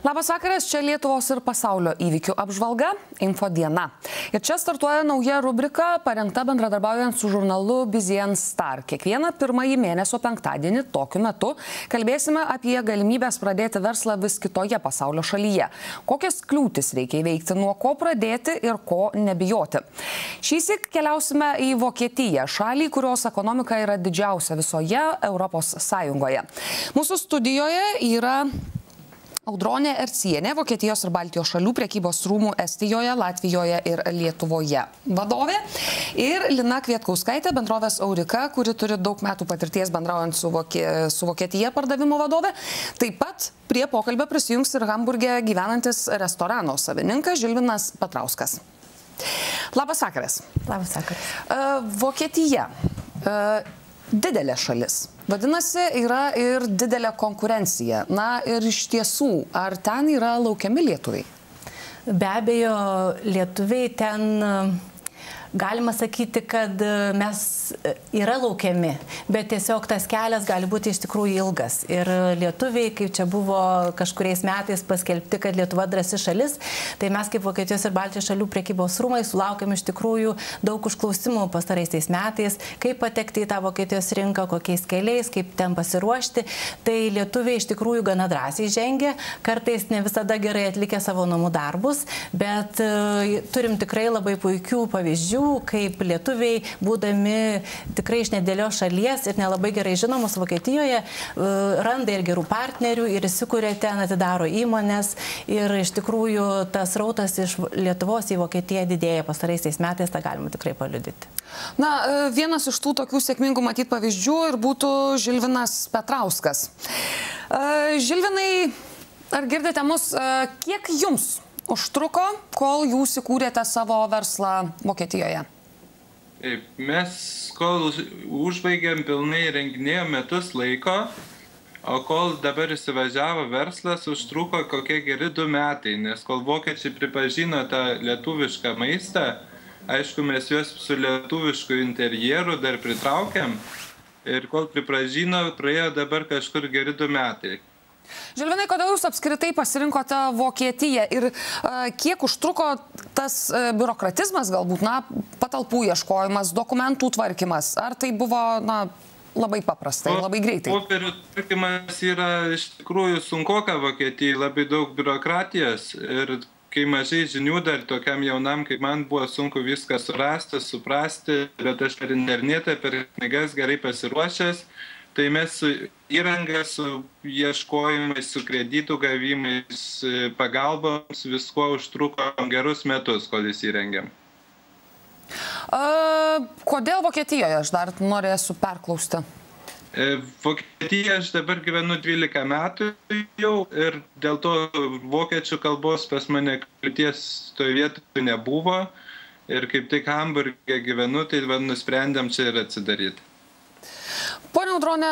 Labas vakaras, čia Lietuvos ir pasaulio įvykių apžvalga Info diena. Ir čia startuoja nauja rubrika, parengta bendradarbiaujant su žurnalu Bizien Star. Kiekvieną pirmąjį mėnesio penktadienį tokiu metu kalbėsime apie galimybės pradėti verslą vis kitoje pasaulio šalyje. Kokias kliūtis reikia įveikti, nuo ko pradėti ir ko nebijoti. Šįsyk keliausime į Vokietiją, šalį, kurios ekonomika yra didžiausia visoje Europos Sąjungoje. Mūsų studijoje yra Audronė Ercienė, Vokietijos ir Baltijos šalių prekybos rūmų Estijoje, Latvijoje ir Lietuvoje vadovė. Ir Lina Kvietkauskaitė, bendrovės Aurika, kuri turi daug metų patirties bendraujant su Vokietija pardavimo vadovė. Taip pat prie pokalbio prisijungs ir Hamburge gyvenantis restorano savininkas Žilvinas Petrauskas. Labas vakaras. Labas vakaras. Vokietija. Didelė šalis. Vadinasi, yra ir didelė konkurencija. Na ir iš tiesų, ar ten yra laukiami lietuviai? Be abejo, lietuviai ten, galima sakyti, kad mes yra laukiami, bet tiesiog tas kelias gali būti iš tikrųjų ilgas. Ir lietuviai, kaip čia buvo kažkuriais metais paskelbti, kad Lietuva drąsi šalis, tai mes kaip Vokietijos ir Baltijos šalių prekybos rūmai sulaukėm iš tikrųjų daug užklausimų pastaraisiais metais, kaip patekti į tą Vokietijos rinką, kokiais keliais, kaip ten pasiruošti. Tai lietuviai iš tikrųjų gana drąsiai žengia, kartais ne visada gerai atlikę savo namų darbus, bet turim tikrai labai puikių pavyzdžių, kaip lietuviai, būdami tikrai iš nedėlios šalies ir nelabai gerai žinomos Vokietijoje, randa ir gerų partnerių ir įsikuria ten, atidaro įmonės ir iš tikrųjų tas rautas iš Lietuvos į Vokietiją didėja pastaraisiais metais, tą galima tikrai paliudyti. Na, vienas iš tų tokių sėkmingų matyt pavyzdžių ir būtų Žilvinas Petrauskas. Žilvinai, ar girdite mus, kiek jums užtruko, kol jūs įkūrėte savo verslą Vokietijoje? Mes, kol užbaigėm pilnai renginėjo metus laiko, o kol dabar įsivažiavo verslas, užtruko kokie geri 2 metai, nes kol vokiečiai pripažino tą lietuvišką maistą, aišku, mes juos su lietuvišku interjeru dar pritraukėm ir kol pripažino, praėjo dabar kažkur geri 2 metai. Žilvinai, kodėl jūs apskritai pasirinkote Vokietiją ir kiek užtruko tas biurokratizmas galbūt, na, patalpų ieškojimas, dokumentų tvarkymas? Ar tai buvo, na, labai paprastai, labai greitai? Popierių tvarkymas yra iš tikrųjų sunkoka Vokietijai, labai daug biurokratijos ir kai mažai žinių dar tokiam jaunam, kaip man buvo sunku viską surasti, suprasti, bet aš per internetą, per knygas gerai pasiruošęs. Tai mes su įranga, su ieškojimais, su kreditų gavimais, pagalboms, visko užtruko gerus metus, kol įsirengėm. Kodėl Vokietijoje, aš dar norėsiu perklausti? Vokietijoje aš dabar gyvenu 12 metų jau ir dėl to vokiečių kalbos pas mane kliūties toje vietoje nebuvo. Ir kaip tik Hamburge gyvenu, tai nusprendėm čia ir atsidaryti. Pone Audronė,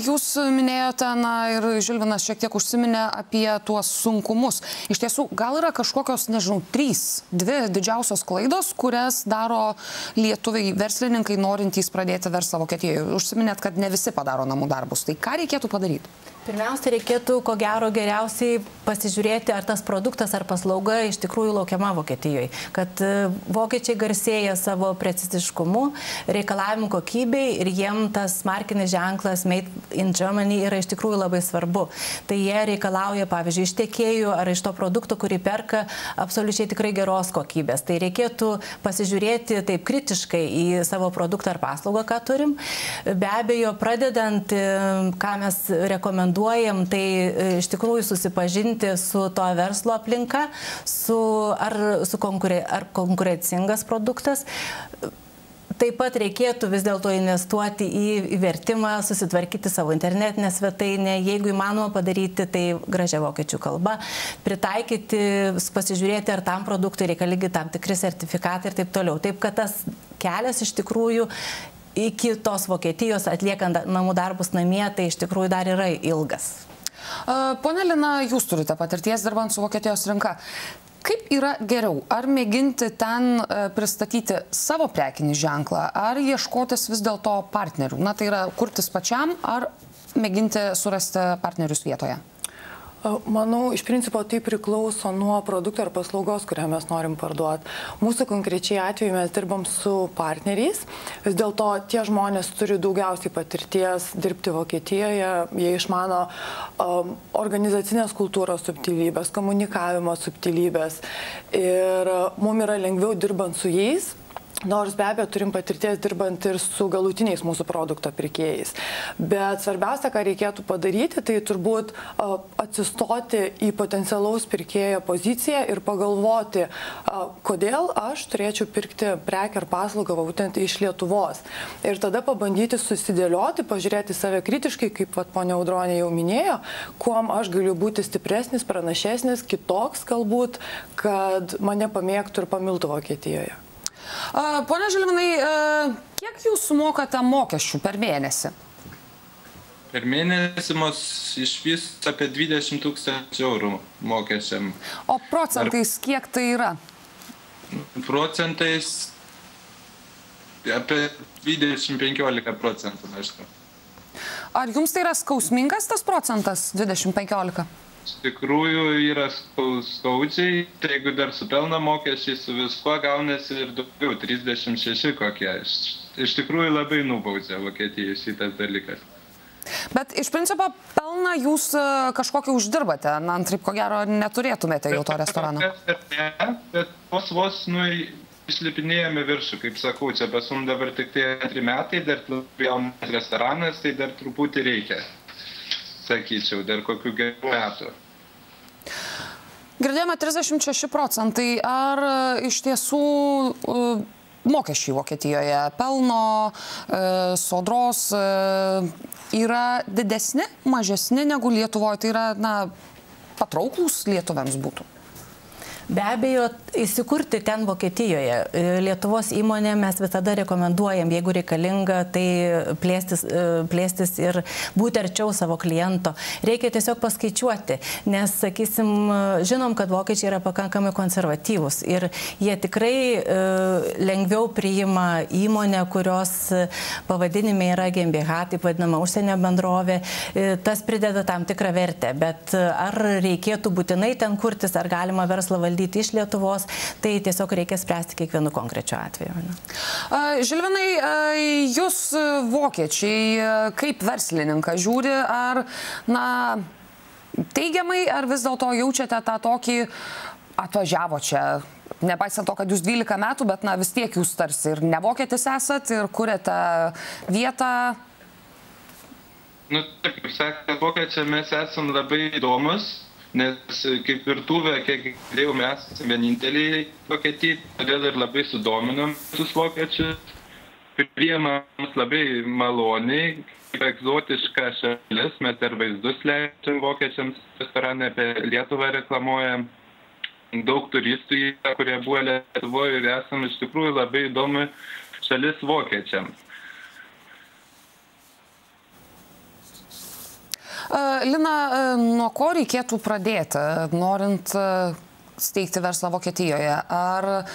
jūs minėjote, na ir Žilvinas šiek tiek užsiminė apie tuos sunkumus. Iš tiesų, gal yra kažkokios, nežinau, 2 didžiausios klaidos, kurias daro lietuviai verslininkai norintys pradėti verslą Vokietijoje. Užsiminėt, kad ne visi padaro namų darbus. Tai ką reikėtų padaryti? Pirmiausia, reikėtų, ko gero, geriausiai pasižiūrėti, ar tas produktas ar paslauga iš tikrųjų laukiama Vokietijoje. Kad vokiečiai garsėja savo preciziškumu, reikalavimų kokybei ir jiem tas markinis ženklas Made in Germany yra iš tikrųjų labai svarbu. Tai jie reikalauja, pavyzdžiui, iš tiekėjų ar iš to produkto, kurį perka, absoliučiai tikrai geros kokybės. Tai reikėtų pasižiūrėti taip kritiškai į savo produktą ar paslaugą, ką turim. Be abejo, pradedant, ką mes rekomenduojam, tai iš tikrųjų susipažinti su to verslo aplinka, ar konkurencingas produktas. Taip pat reikėtų vis dėlto investuoti į vertimą, susitvarkyti savo internetinę svetainę, jeigu įmanoma padaryti tai gražia vokiečių kalba, pritaikyti, pasižiūrėti, ar tam produktui reikalingi tam tikri sertifikatai ir taip toliau. Taip, kad tas kelias iš tikrųjų iki tos Vokietijos atliekant namų darbus namie, tai iš tikrųjų dar yra ilgas. Pone Lina, jūs turite patirties dirbant su Vokietijos rinka. Kaip yra geriau? Ar mėginti ten pristatyti savo prekinį ženklą, ar ieškotis vis dėlto partnerių? Na, tai yra kurtis pačiam, ar mėginti surasti partnerius vietoje? Manau, iš principo tai priklauso nuo produkto ar paslaugos, kurią mes norim parduoti. Mūsų konkrečiai atveju mes dirbam su partneriais. Vis dėlto tie žmonės turi daugiausiai patirties dirbti Vokietijoje. Jie išmano organizacinės kultūros subtilybės, komunikavimo subtilybės. Ir mums yra lengviau dirbant su jais. Nors be abejo turim patirties dirbant ir su galutiniais mūsų produkto pirkėjais. Bet svarbiausia, ką reikėtų padaryti, tai turbūt atsistoti į potencialaus pirkėjo poziciją ir pagalvoti, kodėl aš turėčiau pirkti prekę ar paslaugą būtent iš Lietuvos. Ir tada pabandyti susidėlioti, pažiūrėti save kritiškai, kaip ponia Audronė jau minėjo, kuom aš galiu būti stipresnis, pranašesnis, kitoks galbūt, kad mane pamėgtų ir pamiltų Vokietijoje. Pone Žilvinai, kiek jūs sumokate mokesčių per mėnesį? Per mėnesį mus iš vis apie 20 000 eurų mokesčiam. O procentais kiek tai yra? Procentais apie 20-15% aišku. Ar jums tai yra skausmingas tas procentas 20-15? Iš tikrųjų yra skaudžiai, tai jeigu dar su pelno mokesčiai, su viskuo gaunasi ir daugiau, 36 kokie. Iš tikrųjų labai nubaudžia Vokietijai šitas dalykas. Bet iš principo pelną jūs kažkokį uždirbate, na, antraip ko gero neturėtumėte jau to restorano. Ne, bet vos išlipinėjame viršų, kaip sakau, čia pas mums dabar tik tai 2 metai, dar jaunas restoranas, tai dar truputį reikia. Sakyčiau, dar kokių gerų metų. Girdėjome 36%. Ar iš tiesų mokesčiai Vokietijoje, pelno, sodros yra didesni, mažesni negu Lietuvoje? Tai yra, na, patrauklūs lietuviams būtų? Be abejo, įsikurti ten Vokietijoje. Lietuvos įmonė mes visada rekomenduojam, jeigu reikalinga, tai plėstis ir būti arčiau savo kliento. Reikia tiesiog paskaičiuoti, nes, sakysim, žinom, kad vokiečiai yra pakankamai konservatyvūs ir jie tikrai lengviau priima įmonę, kurios pavadinime yra GmbH, taip vadinama užsienio bendrovė. Tas prideda tam tikrą vertę, bet ar reikėtų būtinai ten kurtis, ar galima verslą valdyti iš Lietuvos, tai tiesiog reikia spręsti kiekvienu konkrečiu atveju. Žilvinai, jūs vokiečiai kaip verslininką žiūri, ar, na, teigiamai, ar vis dėlto jaučiate tą tokį atvažiavo čia, nepaisant to, kad jūs 12 metų, bet, na, vis tiek jūs tarsi ir ne vokietis esat ir kuriate vietą? Nu, taip, sakė, vokiečiai mes esam labai įdomus. Nes kaip virtuvė, kiek girdėjau, mes vieninteliai Vokietijai, todėl ir labai sudominom visus vokiečius. Priima mus labai maloniai, kaip egzotiška šalis, mes ir vaizdus leidžiam vokiečiams restoranai, apie Lietuvą reklamuojam. Daug turistų, kurie buvo Lietuvoje ir esam iš tikrųjų labai įdomi šalis vokiečiams. Lina, nuo ko reikėtų pradėti, norint steigti verslą Vokietijoje? Ar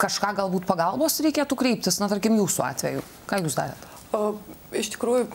kažką galbūt pagalbos reikėtų kreiptis, na, tarkim, jūsų atveju? Ką jūs darėte? Iš tikrųjų,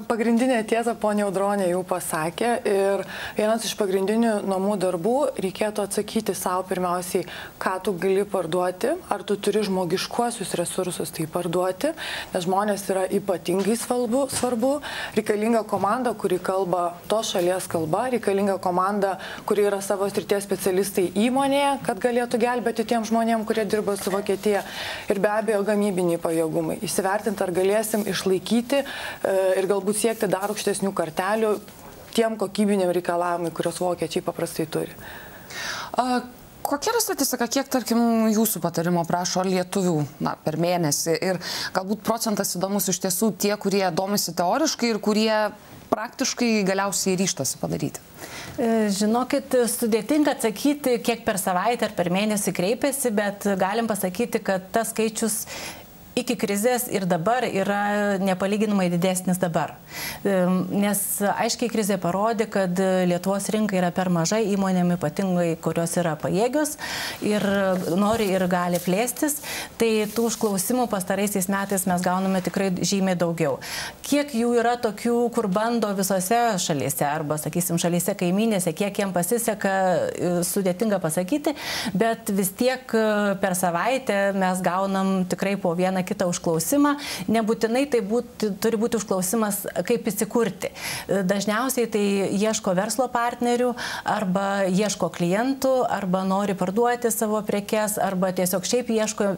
pagrindinė tiesa ponia Audronė jau pasakė ir vienas iš pagrindinių namų darbų reikėtų atsakyti savo pirmiausiai, ką tu gali parduoti, ar tu turi žmogiškuosius resursus tai parduoti, nes žmonės yra ypatingai svarbu, reikalinga komanda, kuri kalba tos šalies kalba, reikalinga komanda, kuri yra savo srities specialistai įmonėje, kad galėtų gelbėti tiem žmonėm, kurie dirba su Vokietija ir be abejo gamybiniai pajėgumai. Įsivertinti, ar galėsim išlaikyti ir galbūt siekti dar aukštesnių kartelių tiem kokybiniam reikalavimai, kurios vokiečiai paprastai turi. Kokia yra statistika, kiek, tarkim, jūsų patarimo prašo lietuvių per mėnesį? Ir galbūt procentas įdomus iš tiesų tie, kurie domisi teoriškai ir kurie praktiškai galiausiai ryžtasi padaryti? Žinokit, sudėtinga atsakyti, kiek per savaitę ar per mėnesį kreipiasi, bet galim pasakyti, kad tas skaičius iki krizės ir dabar yra nepalyginamai didesnis dabar. Nes aiškiai krizė parodė, kad Lietuvos rinka yra per maža įmonėm, ypatingai, kurios yra pajėgios ir nori ir gali plėstis. Tai tų užklausimų pastaraisiais metais mes gauname tikrai žymiai daugiau. Kiek jų yra tokių, kur bando visose šalyse arba, sakysim, šalyse kaiminėse, kiek jiem pasiseka, sudėtinga pasakyti, bet vis tiek per savaitę mes gaunam tikrai po vieną kitą užklausimą. Nebūtinai tai turi būti užklausimas, kaip įsikurti. Dažniausiai tai ieško verslo partnerių arba ieško klientų, arba nori parduoti savo prekes, arba tiesiog šiaip ieško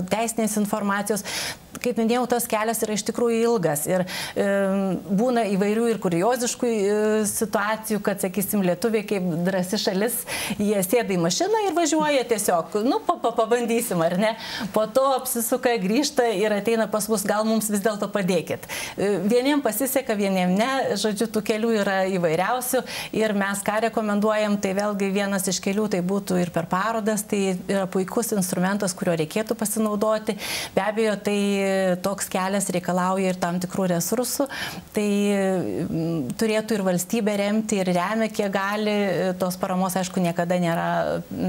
teisinės informacijos. Kaip minėjau, tas kelias yra iš tikrųjų ilgas ir būna įvairių ir kurioziškų situacijų, kad, sakysim, lietuviai kaip drąsi šalis, jie sėda į mašiną ir važiuoja tiesiog, pabandysim, ar ne, po to apsisuka, grįžta ir ateina pas mus, gal mums vis dėlto padėkit. Vieniem pasiseka, vieniem ne, žodžiu, tų kelių yra įvairiausių ir mes ką rekomenduojam, tai vėlgi vienas iš kelių tai būtų ir per parodas, tai yra puikus instrumentas, kurio reikėtų pasinaudoti. Be abejo, tai toks kelias reikalauja ir tam tikrų resursų, tai turėtų ir valstybė remti ir remia, kiek gali, tos paramos, aišku, niekada nėra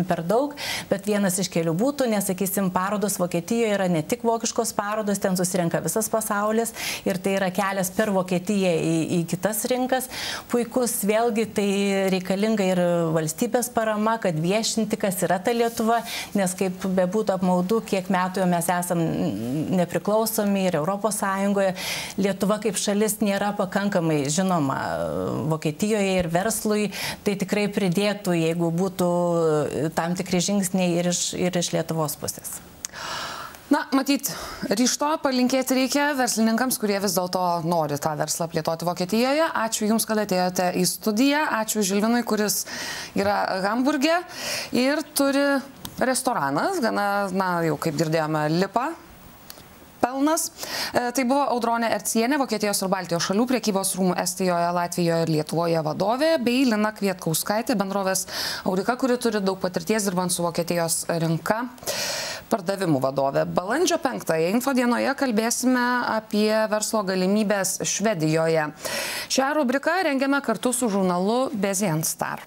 per daug, bet vienas iš kelių būtų, nes, sakysim, parodos Vokietijoje yra ne tik vokiškos parodos, ten susirenka visas pasaulis ir tai yra kelias per Vokietiją į kitas rinkas. Puikus, vėlgi, tai reikalinga ir valstybės parama, kad viešinti, kas yra ta Lietuva, nes kaip bebūtų apmaudu, kiek metų jau mes esam nepriklausomi ir Europos Sąjungoje, Lietuva kaip šalis nėra pakankamai žinoma Vokietijoje ir verslui, tai tikrai pridėtų, jeigu būtų tam tikri žingsniai ir iš Lietuvos pusės. Na, matyt, ryžto palinkėti reikia verslininkams, kurie vis dėlto nori tą verslą plėtoti Vokietijoje. Ačiū Jums, kad atėjote į studiją. Ačiū Žilvinui, kuris yra Hamburge ir turi restoranas, gana, jau kaip girdėjome, lipa pelnas. Tai buvo Audronė Ercienė, Vokietijos ir Baltijos šalių prekybos rūmų Estijoje, Latvijoje ir Lietuvoje vadovė, bei Lina Kvietkauskaitė, bendrovės Aurika, kuri turi daug patirties dirbant su Vokietijos rinka, pardavimų vadovė. Balandžio 5-ąją Infodienoje kalbėsime apie verslo galimybės Švedijoje. Šią rubriką rengiame kartu su žurnalu Business Star.